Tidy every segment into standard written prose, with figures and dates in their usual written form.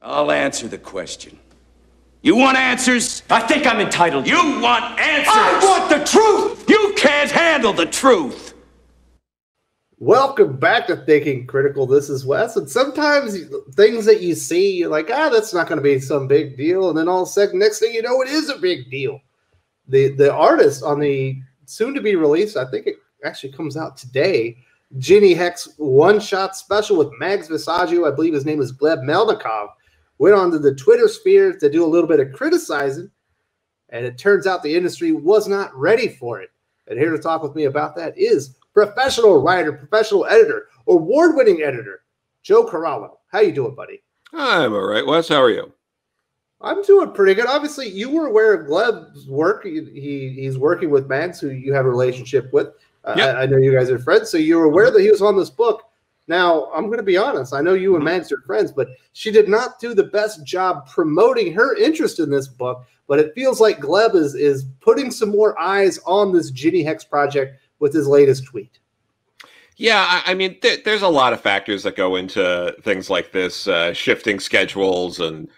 I'll answer the question. You want answers? I think I'm entitled. You want answers? I want the truth! You can't handle the truth! Welcome back to Thinking Critical. This is Wes, and sometimes things that you see, you're like, that's not going to be some big deal, and then all of a sudden, next thing you know, it is a big deal. The artist on the soon-to-be released, I think it actually comes out today, Ginny Hex one-shot special with Mags Visaggio, I believe his name is Gleb Melnikov, went onto the Twitter sphere to do a little bit of criticizing, and it turns out the industry was not ready for it. And here to talk with me about that is professional writer, professional editor, award-winning editor, Joe Corallo. How you doing, buddy? I'm all right, Wes. How are you? I'm doing pretty good. Obviously, you were aware of Gleb's work. He's working with Mags, who you have a relationship with. Yep. I know you guys are friends, so you were aware that he was on this book. Now, I'm going to be honest. I know you and Mags are friends, but she did not do the best job promoting her interest in this book. But it feels like Gleb is putting some more eyes on this Ginny Hex project with his latest tweet. Yeah, I mean, there's a lot of factors that go into things like this, shifting schedules and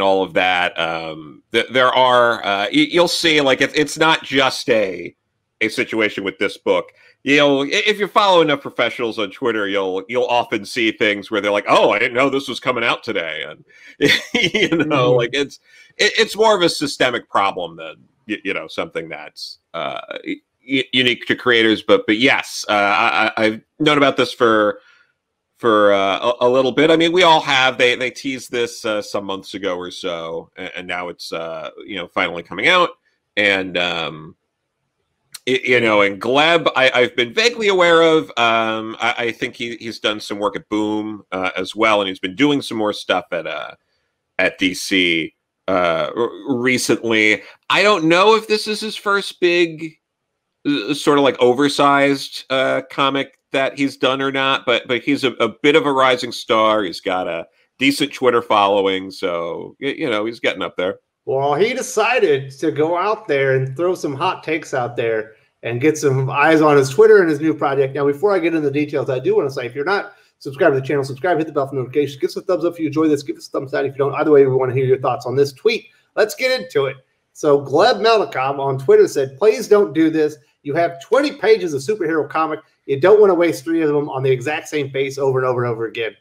all of that. There are you'll see, like it's not just a situation with this book. You know, if you're following enough professionals on Twitter, you'll often see things where they're like, "Oh, I didn't know this was coming out today," and like it's more of a systemic problem than something that's unique to creators. But yes, I've known about this for a little bit. I mean, we all have. They teased this some months ago or so, and now it's finally coming out. And and Gleb, I've been vaguely aware of. I think he's done some work at Boom as well, and he's been doing some more stuff at DC recently. I don't know if this is his first big sort of like oversized comic that he's done or not, but he's a bit of a rising star. He's got a decent Twitter following, so he's getting up there. Well, he decided to go out there and throw some hot takes out there and get some eyes on his Twitter and his new project. Now, before I get into the details, I do want to say, if you're not subscribed to the channel, subscribe, hit the bell for notifications, give us a thumbs up if you enjoy this, give us a thumbs down if you don't. Either way, we want to hear your thoughts on this tweet. Let's get into it. So Gleb Melnikov on Twitter said, "Please don't do this. You have 20 pages of superhero comic. You don't want to waste 3 of them on the exact same face over and over and over again."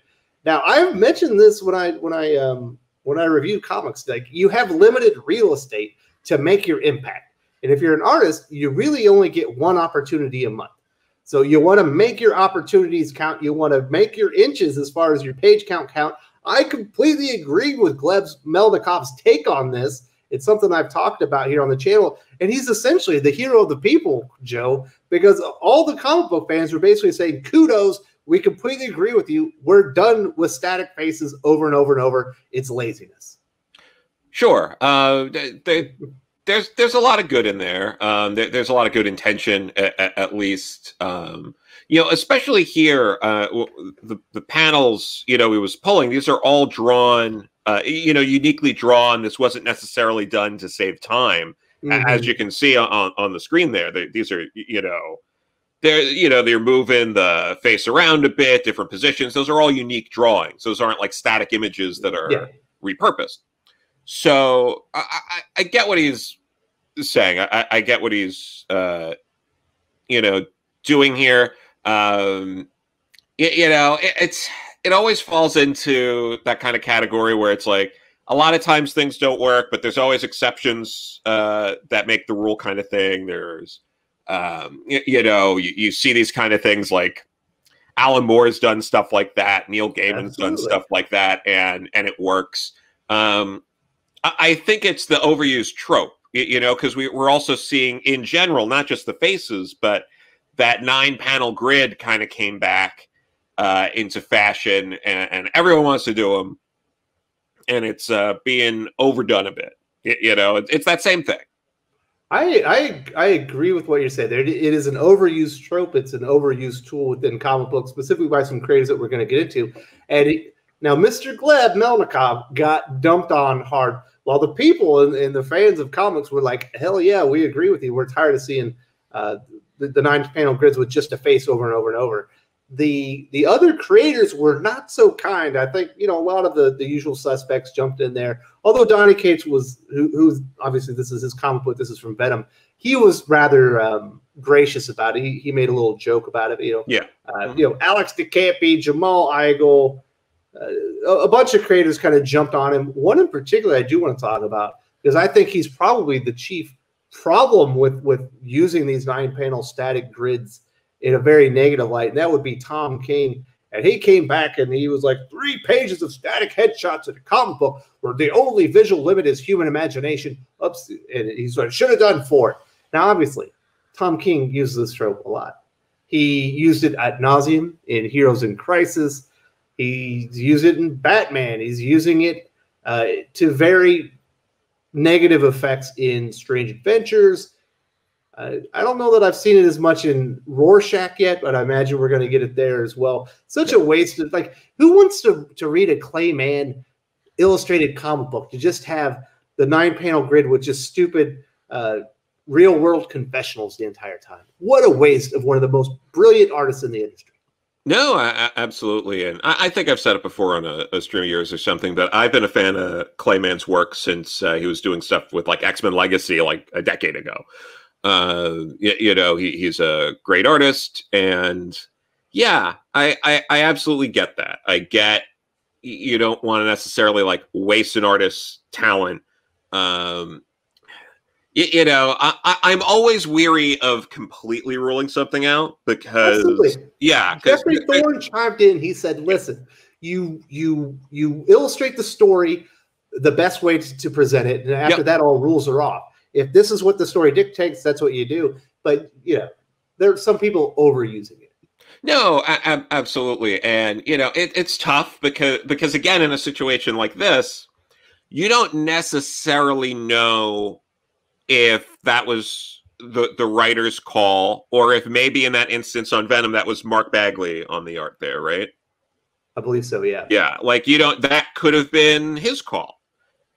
Now, I've mentioned this when I review comics. Like, you have limited real estate to make your impact. And if you're an artist, you really only get one opportunity a month. So you want to make your opportunities count. You want to make your inches as far as your page count. I completely agree with Gleb Melnikov's take on this. It's something I've talked about here on the channel. And he's essentially the hero of the people, Joe, because all the comic book fans were basically saying, kudos, we completely agree with you. We're done with static faces over and over and over. It's laziness. Sure. There's a lot of good in there. There's a lot of good intention, at least. Especially here, the panels, he was pulling, these are all drawn, uniquely drawn. This wasn't necessarily done to save time. Mm-hmm. As you can see on the screen there. These are, they're moving the face around a bit, different positions. Those are all unique drawings. Those aren't like static images that are repurposed. So I get what he's saying. I get what he's, doing here. It always falls into that kind of category where it's like, a lot of times things don't work, but there's always exceptions that make the rule kind of thing. There's, you see these kind of things like Alan Moore's done stuff like that. Neil Gaiman's done stuff like that, and it works. I think it's the overused trope, because we're also seeing in general, not just the faces, but that 9-panel grid kind of came back into fashion, and everyone wants to do them. And it's being overdone a bit. It's that same thing. I agree with what you said there. It is an overused trope. It's an overused tool within comic books, specifically by some creators that we're going to get into. And now, Mr. Gleb Melnikov got dumped on hard, while the people and the fans of comics were like, hell yeah, we agree with you. We're tired of seeing the 9-panel grids with just a face over and over and over. the other creators were not so kind. I think, a lot of the usual suspects jumped in there. Although Donny Cates was, who's obviously this is his comic book, this is from Venom, he was rather gracious about it. He made a little joke about it. Alex DeCampi, Jamal Igle, a bunch of creators kind of jumped on him. One in particular I do want to talk about, because I think he's probably the chief problem with using these 9-panel static grids in a very negative light, and that would be Tom King. And he came back and he was like, 3 pages of static headshots in a comic book where the only visual limit is human imagination. Oops. And he's like, should have done 4. Now, obviously, Tom King uses this trope a lot. He used it ad nauseum in Heroes in Crisis. He's used it in Batman. He's using it to very negative effects in Strange Adventures. I don't know that I've seen it as much in Rorschach yet, but I imagine we're going to get it there as well. Such a waste of, who wants to read a Clayman illustrated comic book to just have the 9-panel grid with just stupid real world confessionals the entire time? What a waste of one of the most brilliant artists in the industry. No, absolutely. And I think I've said it before on a stream of yours or something, but I've been a fan of Clayman's work since he was doing stuff with X-Men Legacy a decade ago. He's a great artist, and yeah, I absolutely get that. I get you don't want to necessarily waste an artist's talent. I'm always weary of completely ruling something out because absolutely. Jeffrey Thorne chimed in. He said, "Listen, you illustrate the story the best way to present it, and after that, all rules are off. If this is what the story dictates, that's what you do." But there are some people overusing it. No, absolutely, and it's tough because again, in a situation like this, you don't necessarily know if that was the writer's call, or if maybe in that instance on Venom that was Mark Bagley on the art there, right? I believe so. Yeah. Yeah, that could have been his call.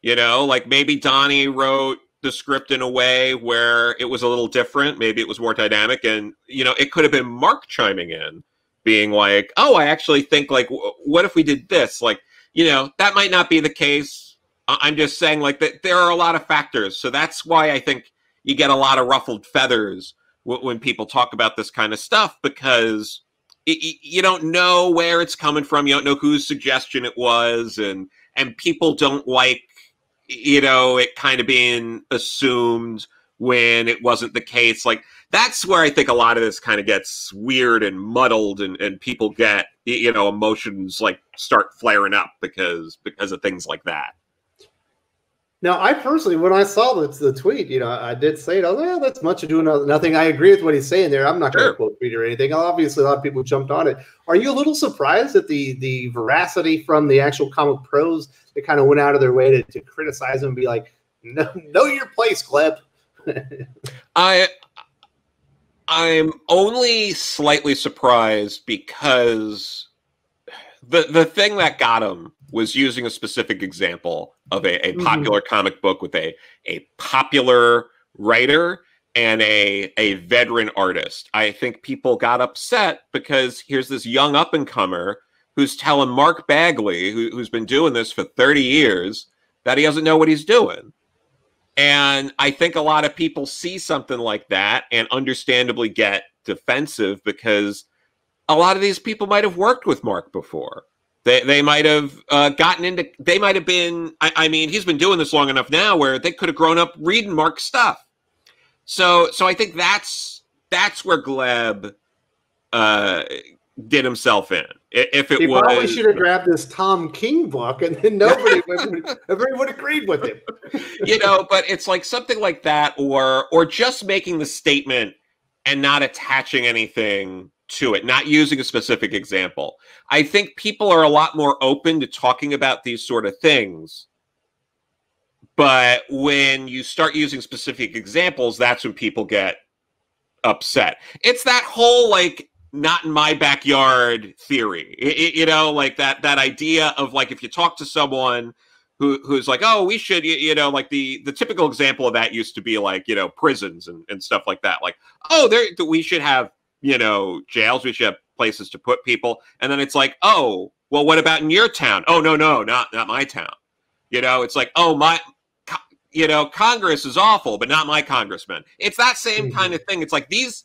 Maybe Donny wrote the script in a way where it was a little different. Maybe it was more dynamic, and it could have been Mark chiming in, being like, "Oh, I actually think what if we did this?" That might not be the case. I'm just saying that there are a lot of factors, so that's why I think you get a lot of ruffled feathers when people talk about this kind of stuff, because you don't know where it's coming from, you don't know whose suggestion it was, and people don't like it kind of being assumed when it wasn't the case. That's where I think a lot of this kind of gets weird and muddled, and people get, emotions start flaring up because of things like that. Now, I personally, when I saw the tweet, I did say it. I was like, that's much ado nothing. I agree with what he's saying there. I'm not going to quote tweet or anything. Obviously, a lot of people jumped on it. Are you a little surprised at the veracity from the actual comic pros that kind of went out of their way to criticize him and be like, know your place, Gleb? I'm only slightly surprised because the thing that got him was using a specific example of a popular comic book with a popular writer and a veteran artist. I think people got upset because here's this young up-and-comer who's telling Mark Bagley, who's been doing this for 30 years, that he doesn't know what he's doing. And I think a lot of people see something like that and understandably get defensive, because a lot of these people might have worked with Mark before. They might have gotten into, they might have been, I mean, he's been doing this long enough now where they could have grown up reading Mark's stuff. So I think that's where Gleb did himself in. If it was, probably should have grabbed this Tom King book, and then everybody would agreed with him. But it's like something like that, or just making the statement and not attaching anything to it, not using a specific example. I think people are a lot more open to talking about these sort of things. But when you start using specific examples, that's when people get upset. It's that whole, like, not in my backyard theory. Like that idea of, like, if you talk to someone who's like, oh, we should, like the typical example of that used to be like, prisons and stuff like that. Like, oh, we should have, jails, we should have places to put people. And then it's like, oh, well, what about in your town? Oh, no, not my town. It's like, oh, Congress is awful, but not my congressman. It's that same kind of thing. It's like these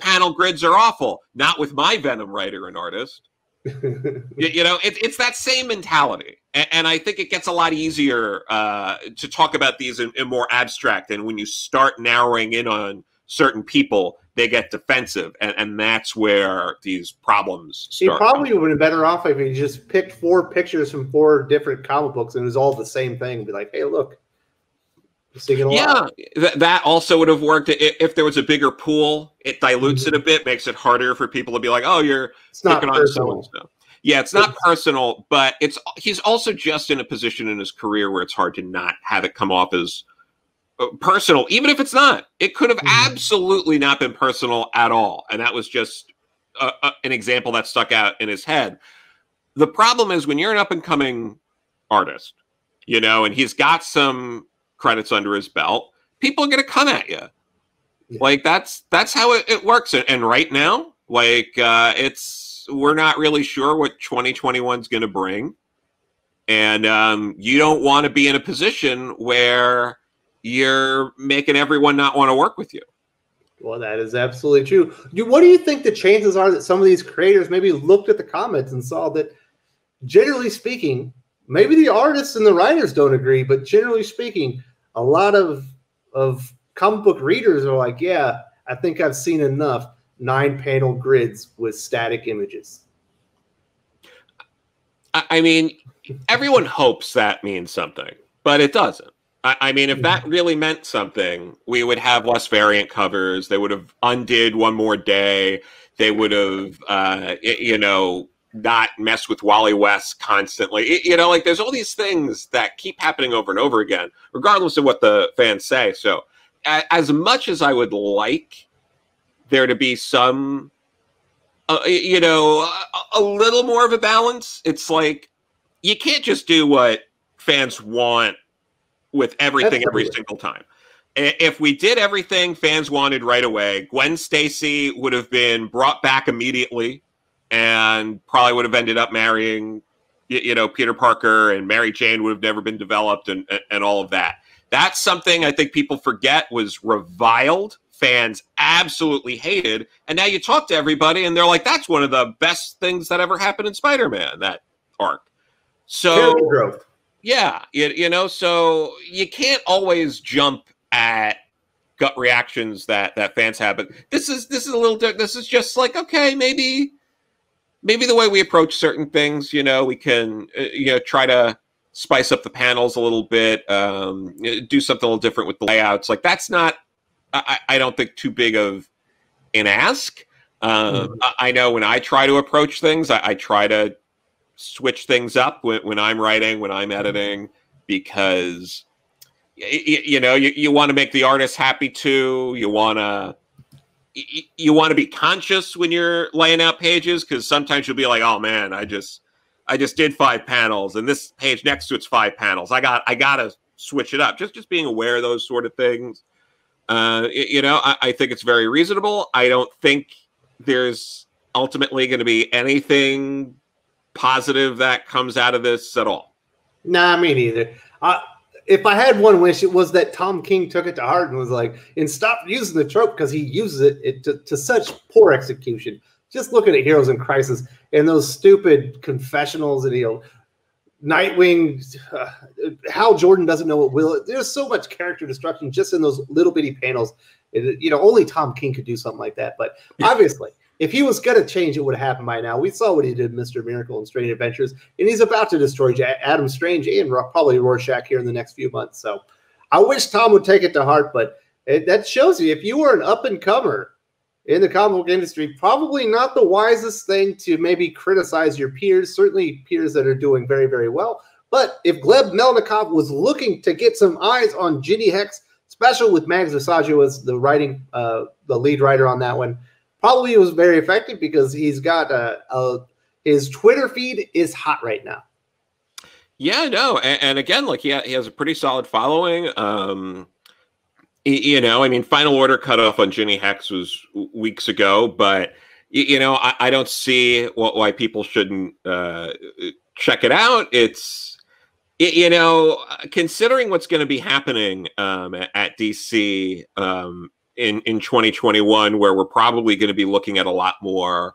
panel grids are awful, not with my Venom writer and artist. It's that same mentality. And I think it gets a lot easier to talk about these in more abstract. And when you start narrowing in on certain people, they get defensive. And that's where these problems start. He probably would have been better off if he just picked 4 pictures from 4 different comic books and it was all the same thing. Be like, hey, look. Yeah, that also would have worked. If there was a bigger pool, it dilutes it a bit, makes it harder for people to be like, oh, it's not personal. Yeah, it's not personal, but he's also just in a position in his career where it's hard to not have it come off as personal, even if it's not. It could have absolutely not been personal at all, and that was just an example that stuck out in his head. The problem is when you're an up-and-coming artist, and he's got some credits under his belt, people are going to come at you. Yeah. Like that's how it works. And right now, like we're not really sure what 2021 is going to bring. And you don't want to be in a position where you're making everyone not want to work with you. Well, that is absolutely true. What do you think the chances are that some of these creators maybe looked at the comments and saw that, generally speaking, maybe the artists and the writers don't agree, but generally speaking, a lot of comic book readers are like, yeah, I think I've seen enough 9-panel grids with static images. I mean, everyone hopes that means something, but it doesn't. I mean, if that really meant something, we would have less variant covers. They would have undid One More Day. They would have, not mess with Wally West constantly. Like there's all these things that keep happening over and over again, regardless of what the fans say. So as much as I would like there to be some, a little more of a balance, it's like, you can't just do what fans want with everything every single time. If we did everything fans wanted right away, Gwen Stacy would have been brought back immediately and probably would have ended up marrying, Peter Parker, and Mary Jane would have never been developed and all of that. That's something I think people forget was reviled. Fans absolutely hated. And now you talk to everybody and they're like, that's one of the best things that ever happened in Spider-Man, that arc. So, growth. Yeah, so you can't always jump at gut reactions that fans have. But this is a little different. This is just like, okay, maybe the way we approach certain things, we can, try to spice up the panels a little bit, do something a little different with the layouts. Like that's not, I don't think, too big of an ask. I know when I try to approach things, I try to switch things up when I'm writing, when I'm editing, because, you want to make the artist happy too. You want to be conscious when you're laying out pages, because sometimes you'll be like, oh man, I just did 5 panels and this page next to it's 5 panels. I gotta switch it up. Just being aware of those sort of things. I think it's very reasonable. I don't think there's ultimately going to be anything positive that comes out of this at all. Nah, me neither. If I had one wish, it was that Tom King took it to heart and was like, and stop using the trope, because he uses it to such poor execution. Just looking at Heroes in Crisis and those stupid confessionals and, Nightwing, Hal Jordan doesn't know what Will. There's so much character destruction just in those little bitty panels. Only Tom King could do something like that. But obviously, if he was going to change, it would have happened by now. We saw what he did in Mr. Miracle and Strange Adventures, and he's about to destroy Adam Strange and probably Rorschach here in the next few months. So I wish Tom would take it to heart, but that shows you, if you were an up-and-comer in the comic book industry, probably not the wisest thing to maybe criticize your peers, certainly peers that are doing very, very well. But if Gleb Melnikov was looking to get some eyes on Ginny Hex, special with Mags Versaggio as the lead writer on that one, probably it was very effective, because he's got his Twitter feed is hot right now. Yeah, no, and again, like he has a pretty solid following. Final Order cutoff on Ginny Hex was weeks ago, but you know, I don't see why people shouldn't check it out. You know, considering what's going to be happening at DC in 2021, where we're probably going to be looking at a lot more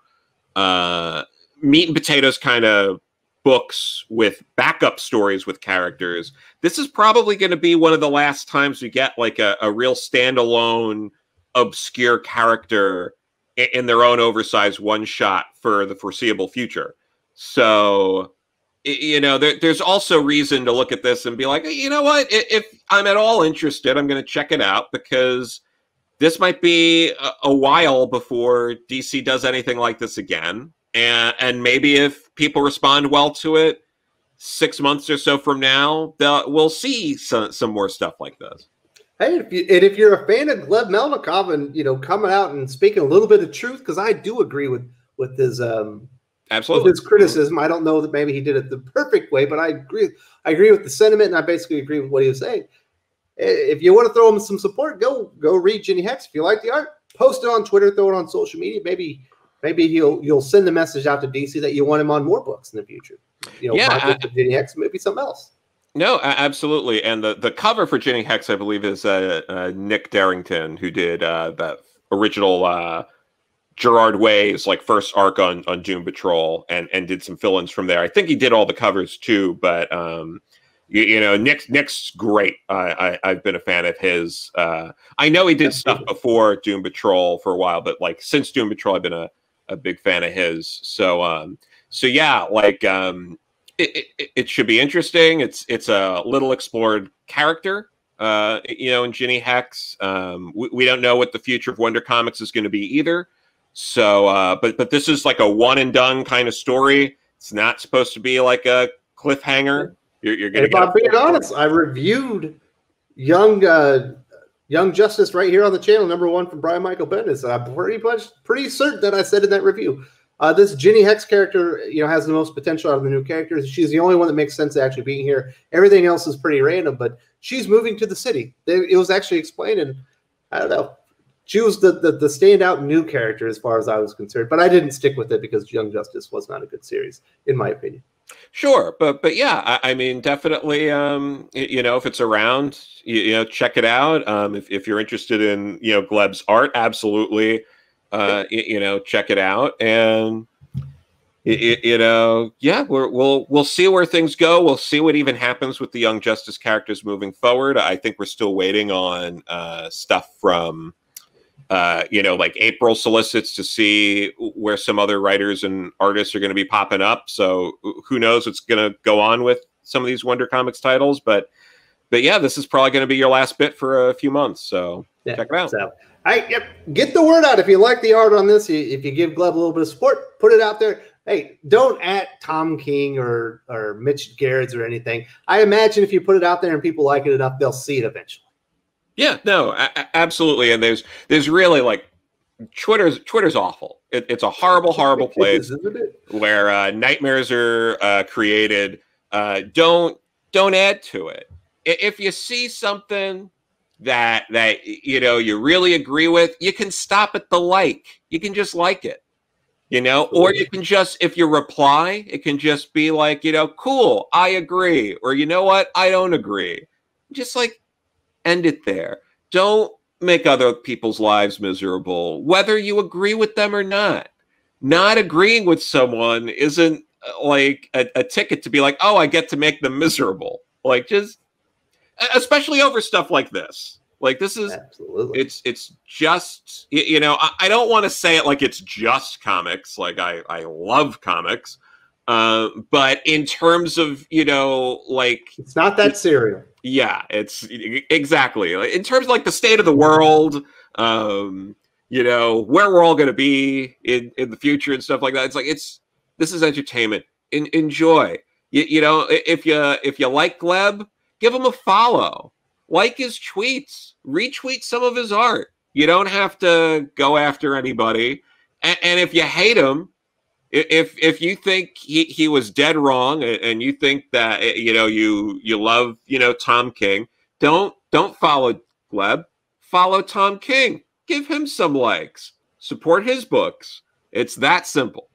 meat and potatoes kind of books with backup stories with characters. This is probably going to be one of the last times we get like a real standalone obscure character in their own oversized one shot for the foreseeable future. So, you know, there's also reason to look at this and be like, you know what, if I'm at all interested, I'm going to check it out, because this might be a while before DC does anything like this again. And maybe if people respond well to it 6 months or so from now, we'll see some more stuff like this. Hey, if you're a fan of Gleb Melnikov and, you know, coming out and speaking a little bit of truth, because I do agree with his absolutely with his criticism. I don't know that maybe he did it the perfect way, but I agree with the sentiment, and I basically agree with what he was saying. If you want to throw him some support, go read Ginny Hex. If you like the art, post it on Twitter, throw it on social media. Maybe you'll send the message out to DC that you want him on more books in the future. You know, yeah, Ginny Hex, maybe something else. No, absolutely. And the cover for Ginny Hex, I believe, is Nick Darrington, who did that original Gerard Way's like first arc on Doom Patrol, and did some fill-ins from there. I think he did all the covers too, but you know, Nick's great. I've been a fan of his. I know he did stuff before Doom Patrol for a while, but like since Doom Patrol, I've been a big fan of his. So yeah, like it should be interesting. It's a little explored character, you know, in Ginny Hex. We don't know what the future of Wonder Comics is going to be either. So, but this is like a one and done kind of story. It's not supposed to be like a cliffhanger. You're going to. If I'm being honest, I reviewed Young Justice right here on the channel, #1 from Brian Michael Bendis. I'm pretty certain that I said in that review, this Ginny Hex character, you know, has the most potential out of the new characters. She's the only one that makes sense to actually being here. Everything else is pretty random, but she's moving to the city. It was actually explained, and I don't know. She was the standout new character as far as I was concerned, but I didn't stick with it because Young Justice was not a good series, in my opinion. Sure, but yeah, I mean, definitely, you know, if it's around, you know, check it out. If you're interested in, you know, Gleb's art, absolutely, you know, check it out. And you know, yeah, we'll see where things go. We'll see what even happens with the Young Justice characters moving forward. I think we're still waiting on stuff from. You know, like April solicits to see where some other writers and artists are going to be popping up. So who knows what's going to go on with some of these Wonder Comics titles. But yeah, this is probably going to be your last bit for a few months. So yeah, check it out. So, get the word out. If you like the art on this, if you give Gleb a little bit of support, put it out there. Hey, don't at Tom King or Mitch Gerrits or anything. I imagine if you put it out there and people like it enough, they'll see it eventually. Yeah, no, absolutely. And there's really like Twitter's awful. It's a horrible place where nightmares are created. Don't add to it. If you see something that you know you really agree with, you can stop at the like. You can just like it, you know, or you can just, if you reply, it can just be like, you know, cool, I agree, or you know what, I don't agree. Just like. End it there. Don't make other people's lives miserable, whether you agree with them or not. Not agreeing with someone isn't like a ticket to be like, oh, I get to make them miserable. Like, just, especially over stuff like this. Like, this is, absolutely. It's just, you know, I don't want to say it like it's just comics. Like, I love comics. But in terms of, you know, like, it's not that serial. Yeah, it's exactly in terms of like the state of the world, you know, where we're all going to be in the future and stuff like that. It's like, this is entertainment. Enjoy. You know, if you like Gleb, give him a follow, like his tweets, retweet some of his art. You don't have to go after anybody. And if you hate him, if you think he was dead wrong, and you think that, you know, you love, you know, Tom King, don't follow Gleb, follow Tom King, give him some likes, support his books. It's that simple.